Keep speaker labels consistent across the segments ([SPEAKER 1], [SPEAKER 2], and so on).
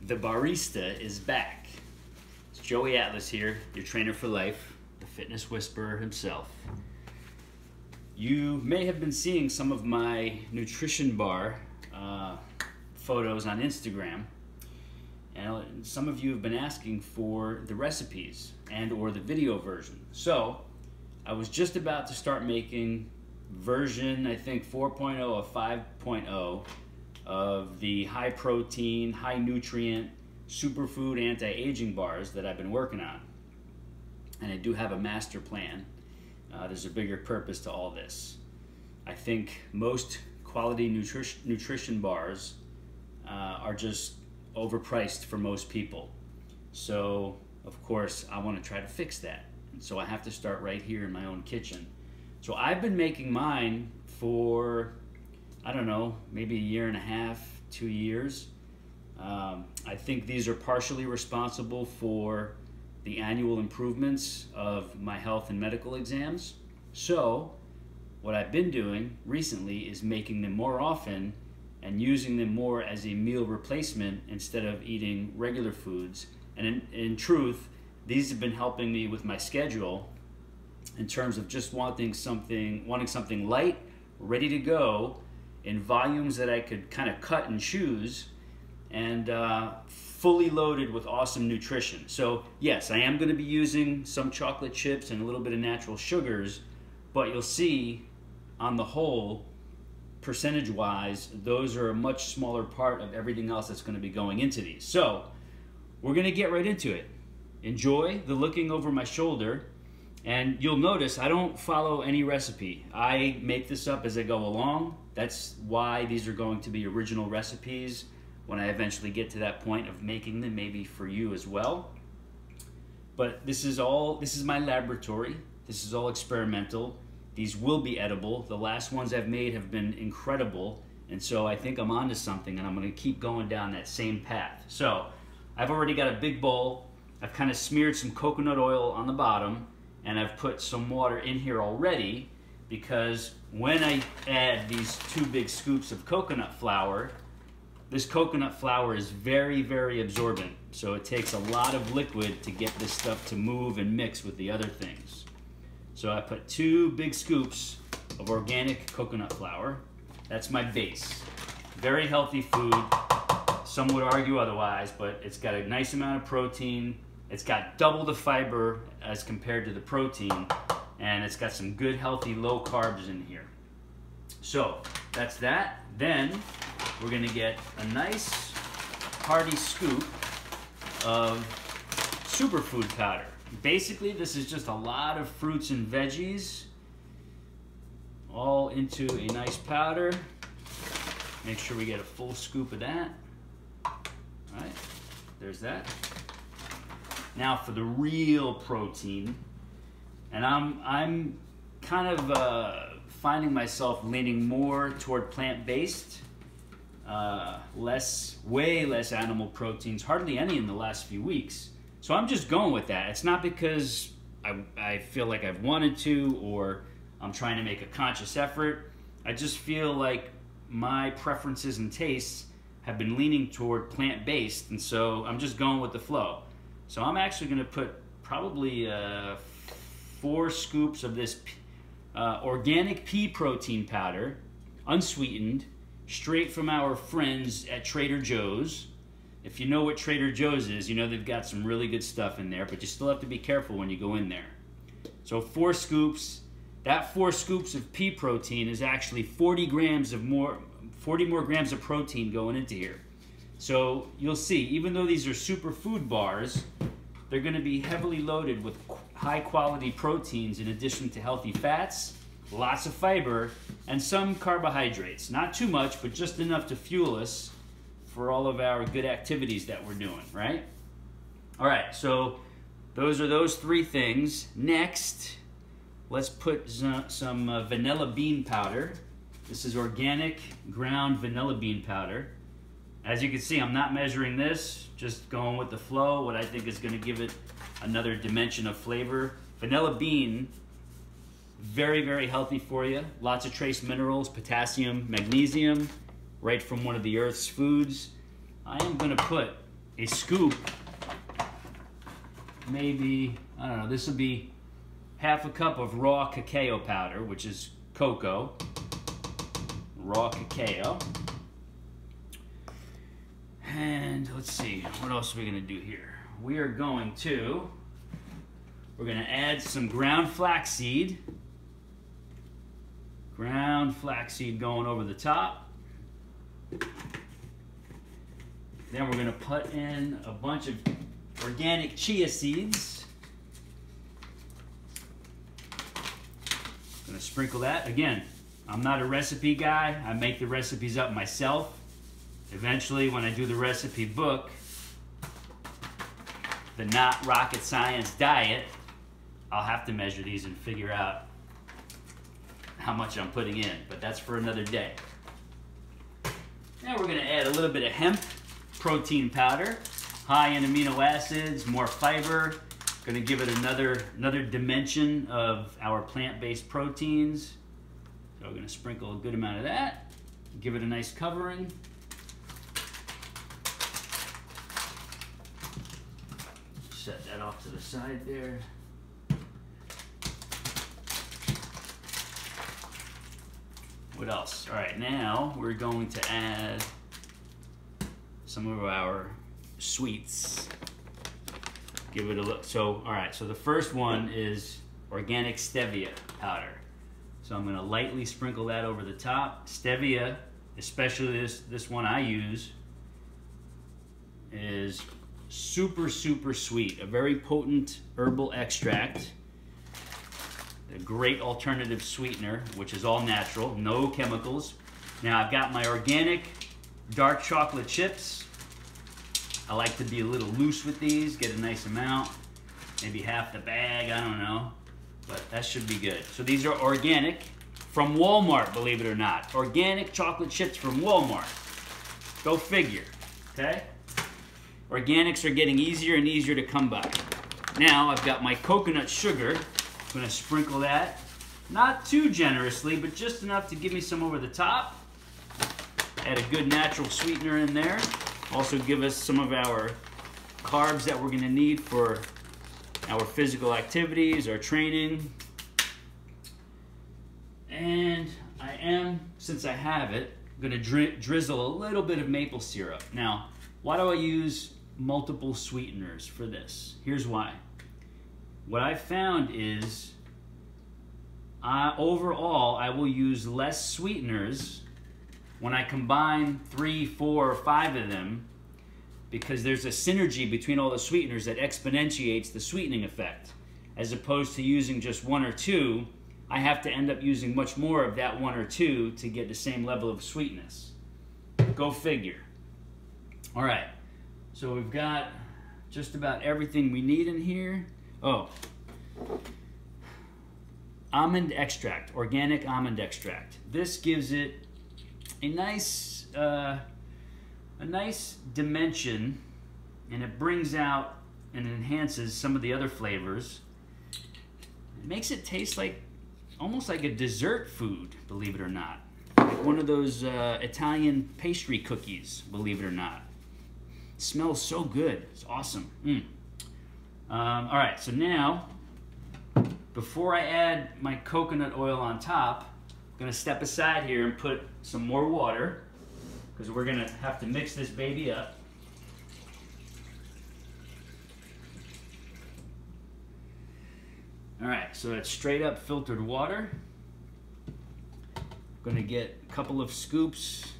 [SPEAKER 1] The barista is back. It's Joey Atlas here, your trainer for life, the fitness whisperer himself. You may have been seeing some of my nutrition bar photos on Instagram, and some of you have been asking for the recipes and or the video version. So I was just about to start making version, I think 4.0 or 5.0 of the high protein, high nutrient, superfood anti-aging bars that I've been working on. And I do have a master plan. There's a bigger purpose to all this. I think most quality nutrition bars are just overpriced for most people. So, of course, I want to try to fix that. And so I have to start right here in my own kitchen. So I've been making mine for, I don't know, maybe a year and a half, 2 years. I think these are partially responsible for the annual improvements of my health and medical exams. So what I've been doing recently is making them more often and using them more as a meal replacement instead of eating regular foods. And in truth, these have been helping me with my schedule in terms of just wanting something light, ready to go, in volumes that I could kind of cut and choose, and fully loaded with awesome nutrition. So yes, I am going to be using some chocolate chips and a little bit of natural sugars, but you'll see on the whole, percentage-wise, those are a much smaller part of everything else that's going to be going into these. So we're going to get right into it. Enjoy the looking over my shoulder, and you'll notice I don't follow any recipe. I make this up as I go along. That's why these are going to be original recipes when I eventually get to that point of making them, maybe for you as well. But this is my laboratory. This is all experimental. These will be edible. The last ones I've made have been incredible, and so I think I'm onto something, and I'm going to keep going down that same path. So I've already got a big bowl. I've kind of smeared some coconut oil on the bottom, and I've put some water in here already, because when I add these 2 big scoops of coconut flour, this coconut flour is very, very absorbent. So it takes a lot of liquid to get this stuff to move and mix with the other things. So I put 2 big scoops of organic coconut flour. That's my base. Very healthy food. Some would argue otherwise, but it's got a nice amount of protein. It's got double the fiber as compared to the protein, and it's got some good, healthy, low carbs in here. So that's that. Then we're gonna get a nice hearty scoop of superfood powder. Basically, this is just a lot of fruits and veggies all into a nice powder. Make sure we get a full scoop of that. All right, there's that. Now for the real protein, and I'm kind of finding myself leaning more toward plant-based, way less animal proteins, hardly any in the last few weeks. So I'm just going with that. It's not because I feel like I've wanted to, or I'm trying to make a conscious effort. I just feel like my preferences and tastes have been leaning toward plant-based, and so I'm just going with the flow. So I'm actually going to put probably 4 scoops of this organic pea protein powder, unsweetened, straight from our friends at Trader Joe's. If you know what Trader Joe's is, you know they've got some really good stuff in there, but you still have to be careful when you go in there. So 4 scoops. That 4 scoops of pea protein is actually 40 more grams of protein going into here. So you'll see, even though these are superfood bars, they're going to be heavily loaded with high quality proteins in addition to healthy fats, lots of fiber, and some carbohydrates. Not too much, but just enough to fuel us for all of our good activities that we're doing, right? All right, so those are those 3 things. Next, let's put some vanilla bean powder. This is organic ground vanilla bean powder. As you can see, I'm not measuring this, just going with the flow, what I think is going to give it another dimension of flavor. Vanilla bean, very, very healthy for you. Lots of trace minerals, potassium, magnesium, right from one of the Earth's foods. I am going to put a scoop, maybe, I don't know, this will be half a cup of raw cacao powder, which is cocoa, raw cacao. And let's see, what else are we gonna do here? We're gonna add some ground flaxseed. Ground flaxseed going over the top. Then we're gonna put in a bunch of organic chia seeds. Gonna sprinkle that. Again, I'm not a recipe guy. I make the recipes up myself. Eventually, when I do the recipe book, the Not Rocket Science Diet, I'll have to measure these and figure out how much I'm putting in, but that's for another day. Now we're gonna add a little bit of hemp protein powder, high in amino acids, more fiber. Gonna give it another dimension of our plant-based proteins. So we're gonna sprinkle a good amount of that, give it a nice covering. Set that off to the side there. What else? All right, now we're going to add some of our sweets. Give it a look. So, all right, so the first one is organic stevia powder. So I'm gonna lightly sprinkle that over the top. Stevia, especially this one I use, is super, super sweet. A very potent herbal extract. A great alternative sweetener, which is all natural, no chemicals. Now I've got my organic dark chocolate chips. I like to be a little loose with these, get a nice amount, maybe half the bag, I don't know, but that should be good. So these are organic from Walmart, believe it or not. Organic chocolate chips from Walmart. Go figure, okay? Organics are getting easier and easier to come by. Now I've got my coconut sugar. I'm gonna sprinkle that, not too generously, but just enough to give me some over the top. Add a good natural sweetener in there. Also give us some of our carbs that we're gonna need for our physical activities, our training. And I am, since I have it, gonna drizzle a little bit of maple syrup. Now, why do I use multiple sweeteners for this? Here's why. What I found is, overall, I will use less sweeteners when I combine 3, 4, or 5 of them, because there's a synergy between all the sweeteners that exponentiates the sweetening effect. As opposed to using just 1 or 2, I have to end up using much more of that 1 or 2 to get the same level of sweetness. Go figure. All right, so we've got just about everything we need in here. Oh, almond extract, organic almond extract. This gives it a nice dimension, and it brings out and enhances some of the other flavors. It makes it taste like almost like a dessert food, believe it or not. Like one of those Italian pastry cookies, believe it or not. It smells so good. It's awesome. All right, so now, before I add my coconut oil on top, I'm gonna step aside here and put some more water, because we're gonna have to mix this baby up. All right, so that's straight up filtered water. I'm gonna get a couple of scoops.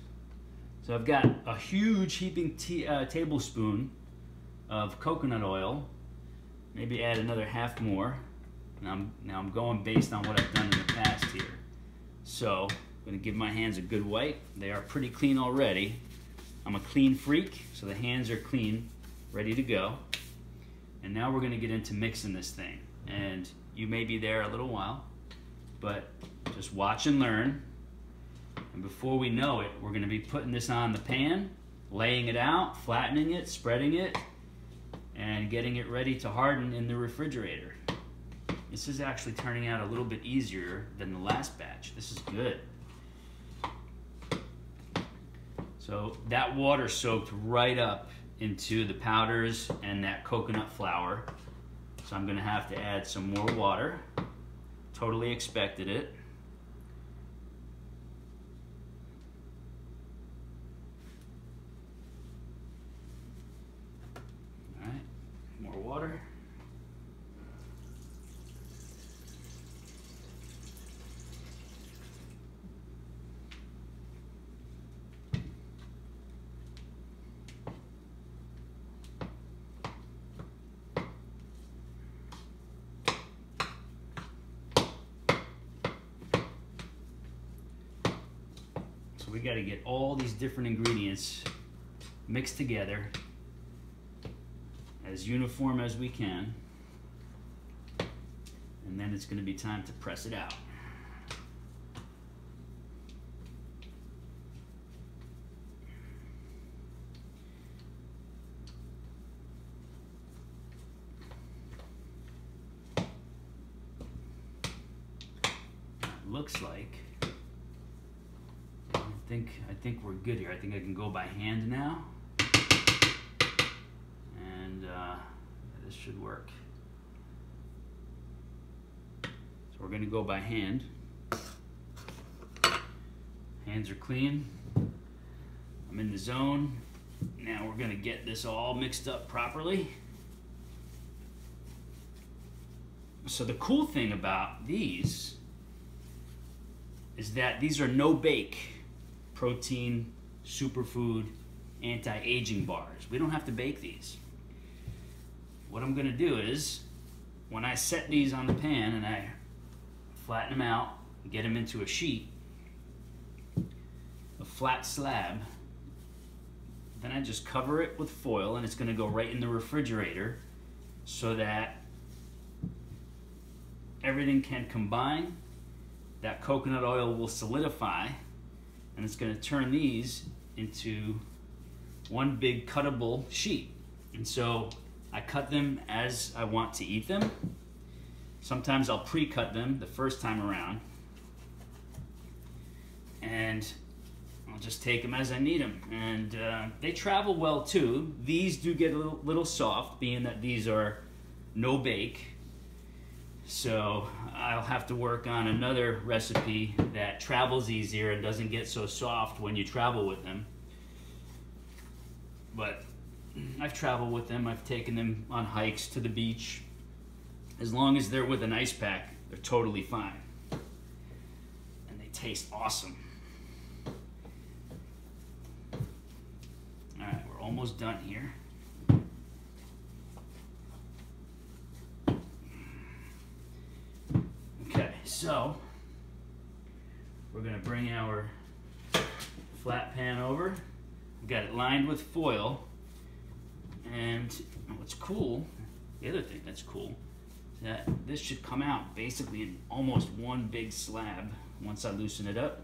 [SPEAKER 1] So I've got a huge heaping tablespoon of coconut oil. Maybe add another half more. Now I'm going based on what I've done in the past here. So I'm gonna give my hands a good wipe. They are pretty clean already. I'm a clean freak, so the hands are clean, ready to go. And now we're gonna get into mixing this thing. And you may be there a little while, but just watch and learn. And before we know it, we're gonna be putting this on the pan, laying it out, flattening it, spreading it, and getting it ready to harden in the refrigerator. This is actually turning out a little bit easier than the last batch. This is good. So that water soaked right up into the powders and that coconut flour. So I'm gonna have to add some more water. Totally expected it. All right, more water. So we got to get all these different ingredients mixed together as uniform as we can, and then it's going to be time to press it out. Looks like I think we're good here. I think I can go by hand now, and this should work. So we're going to go by hand. Hands are clean. I'm in the zone. Now we're going to get this all mixed up properly. So the cool thing about these is that these are no bake protein superfood anti-aging bars. We don't have to bake these. What I'm gonna do is, when I set these on the pan and I flatten them out, get them into a sheet, a flat slab, then I just cover it with foil, and it's gonna go right in the refrigerator so that everything can combine. That coconut oil will solidify, and it's going to turn these into one big cuttable sheet. And so I cut them as I want to eat them. Sometimes I'll pre-cut them the first time around, and I'll just take them as I need them. And they travel well too. These do get a little soft, being that these are no bake. So I'll have to work on another recipe that travels easier and doesn't get so soft when you travel with them. But I've traveled with them. I've taken them on hikes to the beach. As long as they're with an ice pack, they're totally fine. And they taste awesome. All right, we're almost done here. So we're going to bring our flat pan over. We've got it lined with foil, and what's cool, the other thing that's cool, is that this should come out basically in almost one big slab once I loosen it up.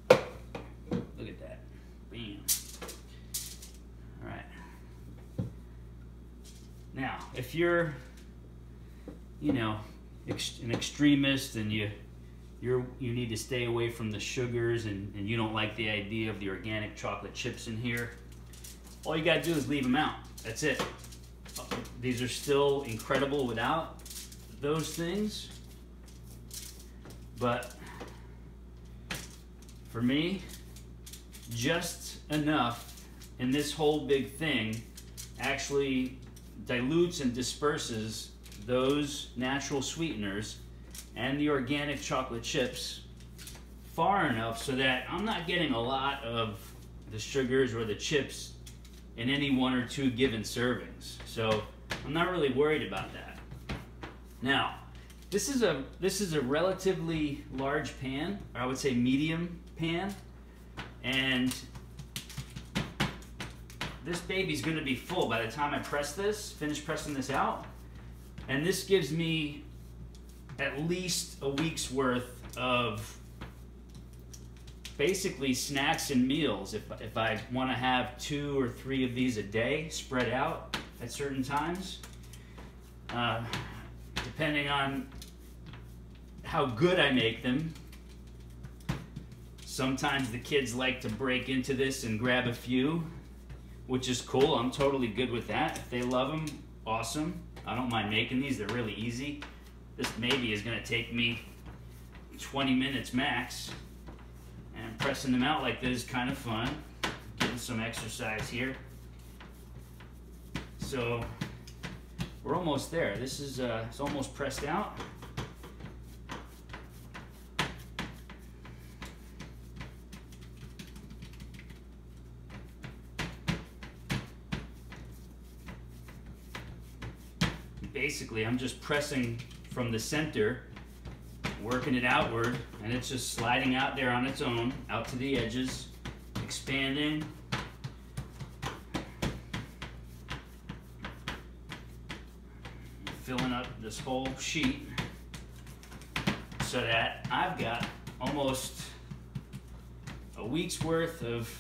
[SPEAKER 1] Look at that. Bam. All right. Now, if you're, an extremist and you need to stay away from the sugars, and you don't like the idea of the organic chocolate chips in here, all you gotta do is leave them out. That's it. These are still incredible without those things, but for me, just enough in this whole big thing actually dilutes and disperses those natural sweeteners and the organic chocolate chips far enough so that I'm not getting a lot of the sugars or the chips in any one or two given servings. So I'm not really worried about that. Now, this is a relatively large pan, or I would say medium pan, and this baby's gonna be full by the time I finish pressing this out. And this gives me at least a week's worth of basically snacks and meals. If I want to have 2 or 3 of these a day spread out at certain times, depending on how good I make them. Sometimes the kids like to break into this and grab a few. which is cool. I'm totally good with that. If they love them, awesome. I don't mind making these. They're really easy. This maybe is going to take me 20 minutes max. And pressing them out like this is kind of fun. Getting some exercise here. So we're almost there. This is it's almost pressed out. Basically, I'm just pressing from the center, working it outward, and it's just sliding out there on its own, out to the edges, expanding. Filling up this whole sheet so that I've got almost a week's worth of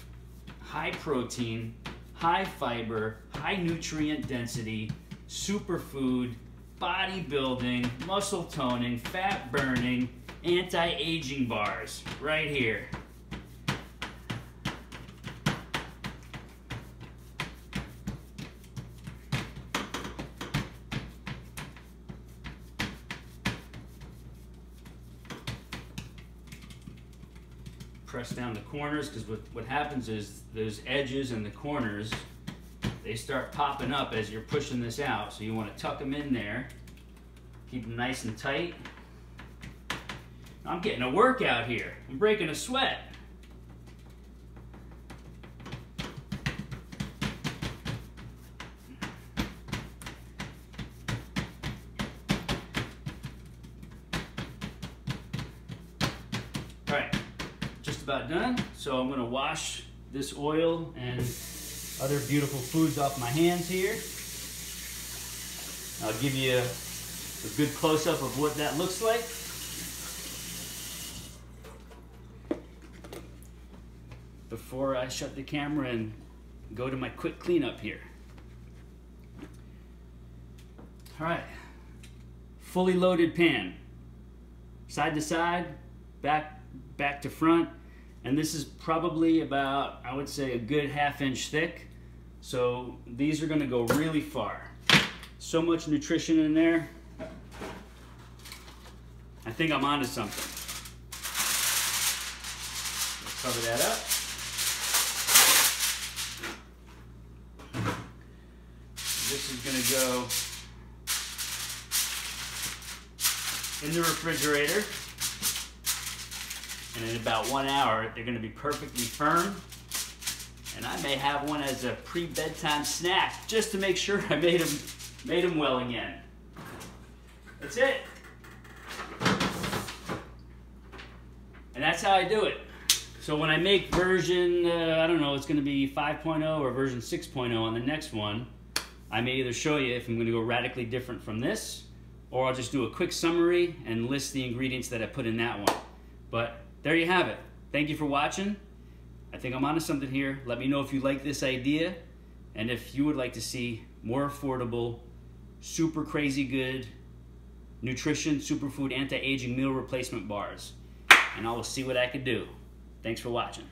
[SPEAKER 1] high protein, high fiber, high nutrient density, superfood, bodybuilding, muscle toning, fat burning, anti-aging bars right here. Press down the corners, because what happens is those edges and the corners, they start popping up as you're pushing this out. So you want to tuck them in there, keep them nice and tight. I'm getting a workout here. I'm breaking a sweat. All right, just about done. So I'm going to wash this oil and other beautiful foods off my hands here. I'll give you a good close-up of what that looks like. Before I shut the camera and go to my quick cleanup here. All right, fully loaded pan. Side to side, back to front. And this is probably about, I would say, a good ½ inch thick. So these are going to go really far. So much nutrition in there. I think I'm onto something. Let's cover that up. This is going to go in the refrigerator. And in about 1 hour, they're going to be perfectly firm. And I may have one as a pre-bedtime snack, just to make sure I made them well again. That's it. And that's how I do it. So when I make version, I don't know, it's going to be 5.0 or version 6.0 on the next one, I may either show you if I'm going to go radically different from this, or I'll just do a quick summary and list the ingredients that I put in that one. But there you have it. Thank you for watching. I think I'm onto something here. Let me know if you like this idea, and if you would like to see more affordable, super crazy good nutrition, superfood, anti-aging meal replacement bars. And I will see what I can do. Thanks for watching.